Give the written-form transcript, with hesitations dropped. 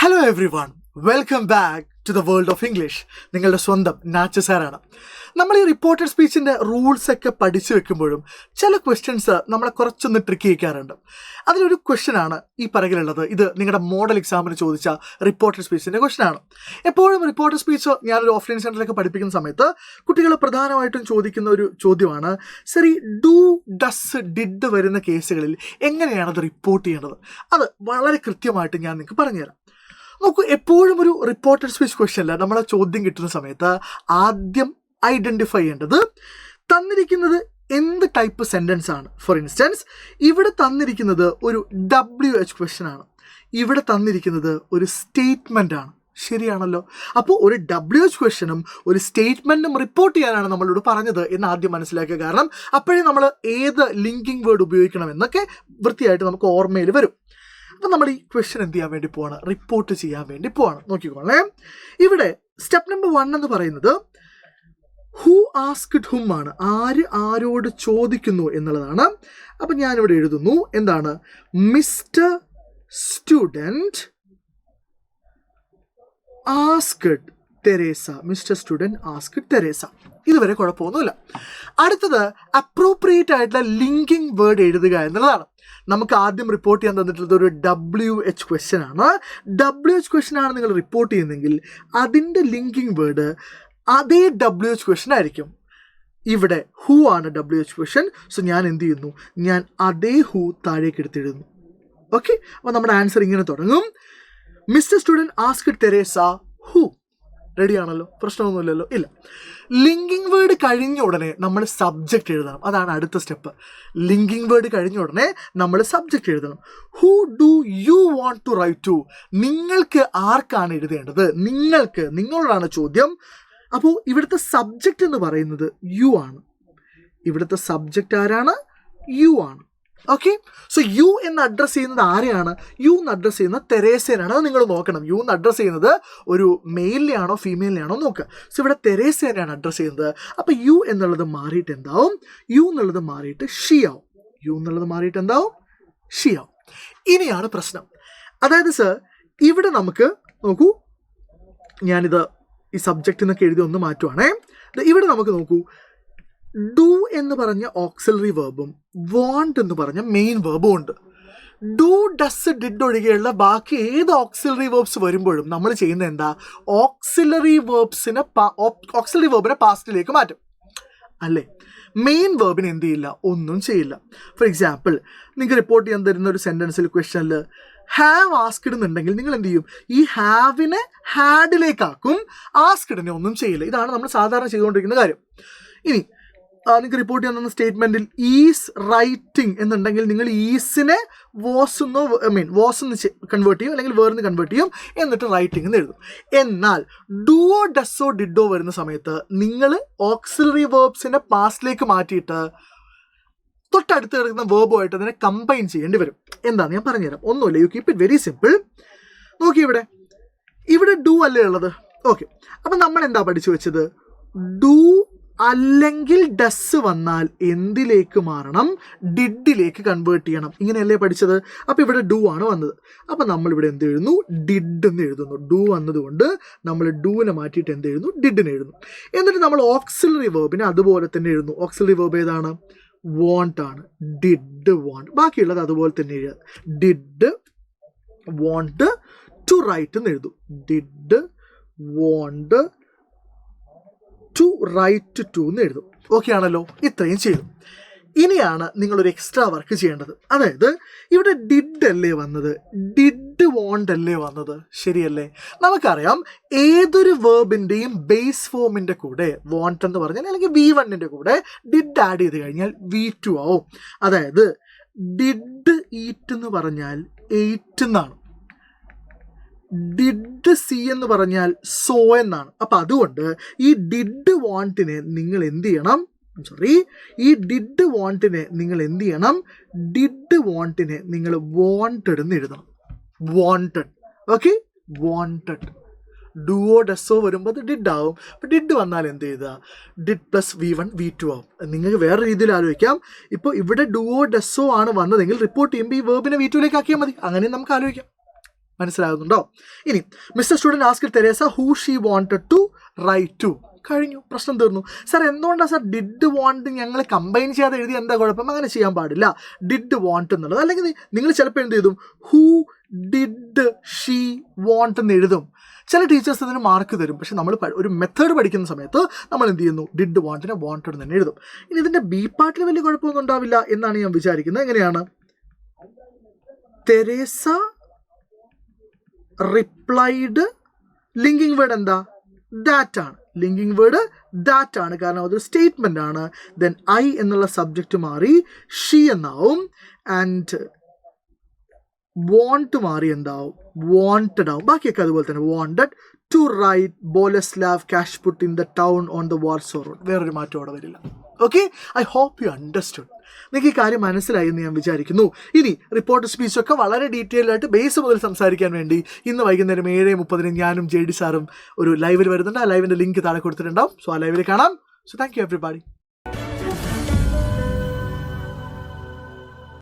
Hello everyone, welcome back to the world of English. നിങ്ങളുടെ സ്വന്തം നാച്ച് സാറാണ്. നമ്മൾ ഈ റിപ്പോർട്ടഡ് സ്പീച്ചിൻ്റെ റൂൾസൊക്കെ പഠിച്ചു വെക്കുമ്പോഴും ചില ക്വസ്റ്റ്യൻസ് നമ്മളെ കുറച്ചൊന്ന് ട്രിക്ക് ചെയ്യിക്കാറുണ്ട്. അതിലൊരു ക്വസ്റ്റ്യനാണ് ഈ പറകിലുള്ളത്. ഇത് നിങ്ങളുടെ മോഡൽ എക്സാമിന് ചോദിച്ച റിപ്പോർട്ടഡ് സ്പീച്ചിൻ്റെ ക്വസ്റ്റ്യനാണ്. എപ്പോഴും റിപ്പോർട്ടഡ് സ്പീച്ച് ഞാനൊരു ഓഫ്ലൈൻ സെൻറ്ററിലൊക്കെ പഠിപ്പിക്കുന്ന സമയത്ത് കുട്ടികൾ പ്രധാനമായിട്ടും ചോദിക്കുന്ന ഒരു ചോദ്യമാണ്, ശരി ഡു ഡസ് ഡിഡ് വരുന്ന കേസുകളിൽ എങ്ങനെയാണ് അത് റിപ്പോർട്ട് ചെയ്യേണ്ടത്? അത് വളരെ കൃത്യമായിട്ട് ഞാൻ നിങ്ങൾക്ക് പറഞ്ഞുതരാം. നോക്കൂ, എപ്പോഴും ഒരു റിപ്പോർട്ടഡ് സ്പീച്ച് ക്വസ്റ്റ്യനിൽ നമ്മളെ ചോദ്യം കിട്ടുന്ന സമയത്ത് ആദ്യം ഐഡൻറ്റിഫൈ ചെയ്യേണ്ടത് തന്നിരിക്കുന്നത് എന്ത് ടൈപ്പ് സെൻറ്റൻസ് ആണ്. ഫോർ ഇൻസ്റ്റൻസ്, ഇവിടെ തന്നിരിക്കുന്നത് ഒരു WH ക്വസ്റ്റ്യൻ ആണ്, ഇവിടെ തന്നിരിക്കുന്നത് ഒരു സ്റ്റേറ്റ്മെൻ്റ് ആണ്. ശരിയാണല്ലോ. അപ്പോൾ ഒരു WH ക്വസ്റ്റ്യനും ഒരു സ്റ്റേറ്റ്മെൻറ്റും റിപ്പോർട്ട് ചെയ്യാനാണ് നമ്മളോട് പറഞ്ഞത് എന്ന് ആദ്യം മനസ്സിലാക്കുക. കാരണം അപ്പോഴേ നമ്മൾ ഏത് ലിങ്കിങ് വേർഡ് ഉപയോഗിക്കണമെന്നൊക്കെ വൃത്തിയായിട്ട് നമുക്ക് ഓർമ്മയിൽ വരും. അപ്പം നമ്മൾ ഈ ക്വസ്റ്റ്യൻ എന്ത് ചെയ്യാൻ വേണ്ടി പോവാണ്? റിപ്പോർട്ട് ചെയ്യാൻ വേണ്ടി പോവാണ്. നോക്കിക്കോളേ, ഇവിടെ സ്റ്റെപ്പ് നമ്പർ 1 എന്ന് പറയുന്നത് ഹൂ ആസ്ക്ഡ് ഹും ആണ്. ആര് ആരോട് ചോദിക്കുന്നു എന്നുള്ളതാണ്. അപ്പം ഞാനിവിടെ എഴുതുന്നു എന്താണ്, mister student asked Teresa. Mister student asked Teresa. ഇതുവരെ കുഴപ്പമൊന്നുമില്ല. അടുത്തത് അപ്രോപ്രിയേറ്റ് ആയിട്ടുള്ള ലിങ്കിങ് വേർഡ് എഴുതുക എന്നുള്ളതാണ്. നമുക്ക് ആദ്യം റിപ്പോർട്ട് ചെയ്യാൻ തന്നിട്ടുള്ളത് ഒരു WH ക്വസ്റ്റ്യൻ ആണ്. WH ക്വസ്റ്റ്യൻ ആണ് നിങ്ങൾ റിപ്പോർട്ട് ചെയ്യുന്നതെങ്കിൽ അതിൻ്റെ ലിങ്കിങ് വേർഡ് അതേ WH ക്വസ്റ്റ്യൻ ആയിരിക്കും. ഇവിടെ ഹൂ ആണ് WH ക്വസ്റ്റ്യൻ. സോ ഞാൻ എന്ത് ചെയ്യുന്നു, ഞാൻ അതേ ഹൂ താഴേക്ക് എടുത്തെഴുതുന്നു. ഓക്കെ, അപ്പോൾ നമ്മുടെ ആൻസർ ഇങ്ങനെ തുടങ്ങും, mister student asked Teresa who. റെഡിയാണല്ലോ, പ്രശ്നമൊന്നുമില്ലല്ലോ. ഇല്ല, ലിങ്കിങ് വേർഡ് കഴിഞ്ഞ ഉടനെ നമ്മൾ സബ്ജക്റ്റ് എഴുതണം. അതാണ് അടുത്ത സ്റ്റെപ്പ്. ലിങ്കിങ് വേർഡ് കഴിഞ്ഞ ഉടനെ നമ്മൾ സബ്ജക്റ്റ് എഴുതണം. Who do you want to write to? നിങ്ങൾക്ക് ആർക്കാണ് എഴുതേണ്ടത്? നിങ്ങൾക്ക്, നിങ്ങളോടാണ് ചോദ്യം. അപ്പോൾ ഇവിടുത്തെ സബ്ജക്റ്റ് എന്ന് പറയുന്നത് യു ആണ്. ഇവിടുത്തെ സബ്ജക്റ്റ് ആരാണ്? യു ആണ്. ഓക്കെ, സോ യു എന്ന് അഡ്രസ്സ് ചെയ്യുന്നത് ആരെയാണ്? യു എന്ന് അഡ്രസ്സ് ചെയ്യുന്നത് തെരേസേനാണ്. അത് നിങ്ങൾ നോക്കണം. യു എന്ന് അഡ്രസ്സ് ചെയ്യുന്നത് ഒരു മെയിലിനെയാണോ ഫീമെയിലിനെയാണോ നോക്കുക. സോ ഇവിടെ തെരേസേനെയാണ് അഡ്രസ്സ് ചെയ്യുന്നത്. അപ്പോൾ യു എന്നുള്ളത് മാറിയിട്ട് എന്താവും? യു എന്നുള്ളത് മാറിയിട്ട് ഷീ ആവും. യു എന്നുള്ളത് മാറിയിട്ട് എന്താവും? ഷീ ആവും. ഇനിയാണ് പ്രശ്നം. അതായത് സർ, ഇവിടെ നമുക്ക് നോക്കൂ, ഞാനിത് ഈ സബ്ജക്റ്റ് എന്നൊക്കെ എഴുതി ഒന്ന് മാറ്റുവാണേ. ഇവിടെ നമുക്ക് നോക്കൂ, ഡു എന്ന് പറഞ്ഞ ഓക്സിലറി വേർബും വാണ്ട് എന്ന് പറഞ്ഞ മെയിൻ വേർബും ഉണ്ട്. ഡു ഡസ് ഡിഡ് ഒഴികെയുള്ള ബാക്കി ഏത് ഓക്സിലറി വേർബ്സ് വരുമ്പോഴും നമ്മൾ ചെയ്യുന്നത് എന്താ? ഓക്സിലറി വേർബിനെ പാസ്റ്റിലേക്ക് മാറ്റും അല്ലേ? മെയിൻ വേർബിന് എന്ത് ചെയ്യില്ല? ഒന്നും ചെയ്യില്ല. ഫോർ എക്സാമ്പിൾ, നിങ്ങൾക്ക് റിപ്പോർട്ട് ചെയ്യാൻ തരുന്ന ഒരു സെൻറ്റൻസിൽ ക്വസ്റ്റനിൽ ഹാവ് ആസ്ക്ഡ് എന്നുണ്ടെങ്കിൽ നിങ്ങൾ എന്ത് ചെയ്യും? ഈ ഹാവിനെ ഹാഡിലേക്കാക്കും, ആസ്ക്ഡിനെ ഒന്നും ചെയ്യില്ല. ഇതാണ് നമ്മൾ സാധാരണ ചെയ്തുകൊണ്ടിരിക്കുന്ന കാര്യം. ഇനി നിങ്ങൾക്ക് റിപ്പോർട്ട് ചെയ്യാൻ തന്ന സ്റ്റേറ്റ്മെൻറ്റിൽ ഈസ് റൈറ്റിംഗ് എന്നുണ്ടെങ്കിൽ നിങ്ങൾ ഈസിനെ വാസെന്നോ വാസെന്ന് കൺവേർട്ട് ചെയ്യും, അല്ലെങ്കിൽ വേർന്ന് കൺവേർട്ട് ചെയ്യും, എന്നിട്ട് റൈറ്റിംഗ് എന്ന് എഴുതും. എന്നാൽ ഡുവോ ഡസ്സോ ഡിഡോ വരുന്ന സമയത്ത് നിങ്ങൾ ഓക്സിലറി വേർബ്സിനെ പാസ്റ്റിലേക്ക് മാറ്റിയിട്ട് തൊട്ടടുത്ത് കിടക്കുന്ന വേർബുമായിട്ട് അതിനെ കമ്പൈൻ ചെയ്യേണ്ടി വരും. എന്താണെന്ന് ഞാൻ പറഞ്ഞുതരാം. ഒന്നുമില്ല, you keep it very simple. നോക്കി, ഇവിടെ ഡു അല്ലേ ഉള്ളത്. ഓക്കെ, അപ്പം നമ്മൾ എന്താ പഠിച്ചു വെച്ചത്? ഡു അല്ലെങ്കിൽ ഡസ് വന്നാൽ എന്തിലേക്ക് മാറണം? ഡിഡിലേക്ക് കൺവേർട്ട് ചെയ്യണം. ഇങ്ങനെയല്ലേ പഠിച്ചത്? അപ്പോൾ ഇവിടെ ഡു ആണ് വന്നത്. അപ്പോൾ നമ്മളിവിടെ എന്ത് എഴുതുന്നു? ഡിഡ് എന്ന് എഴുതുന്നു. ഡു വന്നതുകൊണ്ട് നമ്മൾ ഡൂവിനെ മാറ്റിയിട്ട് എന്ത് എഴുതുന്നു? ഡിഡിനെ എഴുതുന്നു. എന്നിട്ട് നമ്മൾ ഓക്സിലറി വേർബിനെ അതുപോലെ തന്നെ എഴുതുന്നു. ഓക്സിലറി വേർബ് ഏതാണ്? വോണ്ട് ആണ്. Did want. ബാക്കിയുള്ളത് അതുപോലെ തന്നെ എഴുതുക. ഡിഡ് വോണ്ട് ടു റൈറ്റ് എന്ന് എഴുതും. Did want to write to എന്ന് എഴുതും. ഓക്കെ ആണല്ലോ? ഇത്രയും ചെയ്തു. ഇനിയാണ് നിങ്ങളൊരു എക്സ്ട്രാ വർക്ക് ചെയ്യേണ്ടത്. അതായത് ഇവിടെ ഡിഡ് അല്ലേ വന്നത്? ഡിഡ് വോണ്ട് അല്ലേ വന്നത്? ശരിയല്ലേ? നമുക്കറിയാം, ഏതൊരു വേർബിൻ്റെയും ബേസ് ഫോമിൻ്റെ കൂടെ വോണ്ട് എന്ന് പറഞ്ഞാൽ, അല്ലെങ്കിൽ V1 കൂടെ ഡിഡ് ആഡ് ചെയ്ത് കഴിഞ്ഞാൽ V2 ആവും. അതായത് ഡിഡ് ഈറ്റ് എന്ന് പറഞ്ഞാൽ എയ്റ്റ് എന്നാണ്. ഡിഡ് സി എന്ന് പറഞ്ഞാൽ സോ എന്നാണ്. അപ്പം അതുകൊണ്ട് ഈ ഡിഡ് വാണ്ടിനെ നിങ്ങൾ എന്ത് ചെയ്യണം? ഈ ഡിഡ് വാണ്ടിനെ നിങ്ങൾ എന്ത് ചെയ്യണം? ഡിഡ് വാണ്ടിനെ നിങ്ങൾ വാണ്ടഡ് എന്ന് എഴുതണം. വാണ്ടഡ്. Okay, wanted. ഡുവോ ഡസ്സോ വരുമ്പോൾ അത് ഡിഡ് ആവും. അപ്പം ഡിഡ് വന്നാൽ എന്ത് ചെയ്താ? ഡിഡ് പ്ലസ് V1 V2 ആവും. നിങ്ങൾക്ക് വേറെ രീതിയിൽ ആലോചിക്കാം. ഇപ്പോൾ ഇവിടെ ഡുവോ ഡസ്സോ ആണ് വന്നതെങ്കിൽ റിപ്പോർട്ട് ചെയ്യുമ്പോൾ ഈ വേർബിനെ V2ലേക്ക് ആക്കിയാൽ മതി. അങ്ങനെ നമുക്ക് ആലോചിക്കാം. മനസ്സിലാകുന്നുണ്ടോ? ഇനി mister student asked Teresa who she wanted to write to. കഴിഞ്ഞു, പ്രശ്നം തീർന്നു. സാർ എന്തുകൊണ്ടാണ് സാർ ഡിഡ് വാണ്ട് ഞങ്ങൾ കമ്പൈൻ ചെയ്യാതെ എഴുതി എന്താ കുഴപ്പം? അങ്ങനെ ചെയ്യാൻ പാടില്ല. ഡിഡ് വാണ്ട് എന്നുള്ളത്, അല്ലെങ്കിൽ നിങ്ങൾ ചിലപ്പോൾ എന്ത് ചെയ്തും ഹൂ ഡിഡ് ഷീ വാണ്ട് എന്ന് എഴുതും. ചില ടീച്ചേഴ്സ് ഇതിന് മാർക്ക് തരും, പക്ഷെ നമ്മൾ ഒരു മെത്തേഡ് പഠിക്കുന്ന സമയത്ത് നമ്മൾ എന്ത് ചെയ്യുന്നു, ഡിഡ് വാണ്ടിനെ വാണ്ടഡ് തന്നെ എഴുതും. ഇനി ഇതിൻ്റെ ബി പാർട്ടിൽ വലിയ കുഴപ്പമൊന്നും ഉണ്ടാവില്ല എന്നാണ് ഞാൻ വിചാരിക്കുന്നത്. എങ്ങനെയാണ്? തെരേസ റിപ്ലൈഡ്, ലിങ്കിങ് വേർഡ് എന്താ? ദാറ്റ് ആണ്. ലിങ്കിങ് വേർഡ് ദാറ്റ് ആണ്, കാരണം അതൊരു സ്റ്റേറ്റ്മെൻ്റ് ആണ്. ദെൻ ഐ എന്നുള്ള സബ്ജക്റ്റ് മാറി ഷീ എന്നാവും, ആൻഡ് വോണ്ട് മാറി എന്താവും? വാണ്ടഡ് ആവും. ബാക്കിയൊക്കെ അതുപോലെ തന്നെ. Wanted to write Boleslaw Kash put in the town on the Warsaw road. വേറൊരു മാറ്റം അവിടെ വരില്ല. Okay, I hope you understood. നിങ്ങൾക്ക് ഈ കാര്യം മനസ്സിലായി എന്ന് ഞാൻ വിചാരിക്കുന്നു. ഇനി റിപ്പോർട്ട് സ്പീച്ചൊക്കെ വളരെ ഡീറ്റെയിൽ ആയിട്ട് ബേസ് മുതൽ സംസാരിക്കാൻ വേണ്ടി ഇന്ന് വൈകുന്നേരം 7:30 ഞാനും JD സാറും ഒരു ലൈവിൽ വരുന്നുണ്ട്. ആ ലൈവിൻ്റെ ലിങ്ക് താഴെ കൊടുത്തിട്ടുണ്ടാവും. സോ ആ ലൈവിൽ കാണാം. So thank you everybody.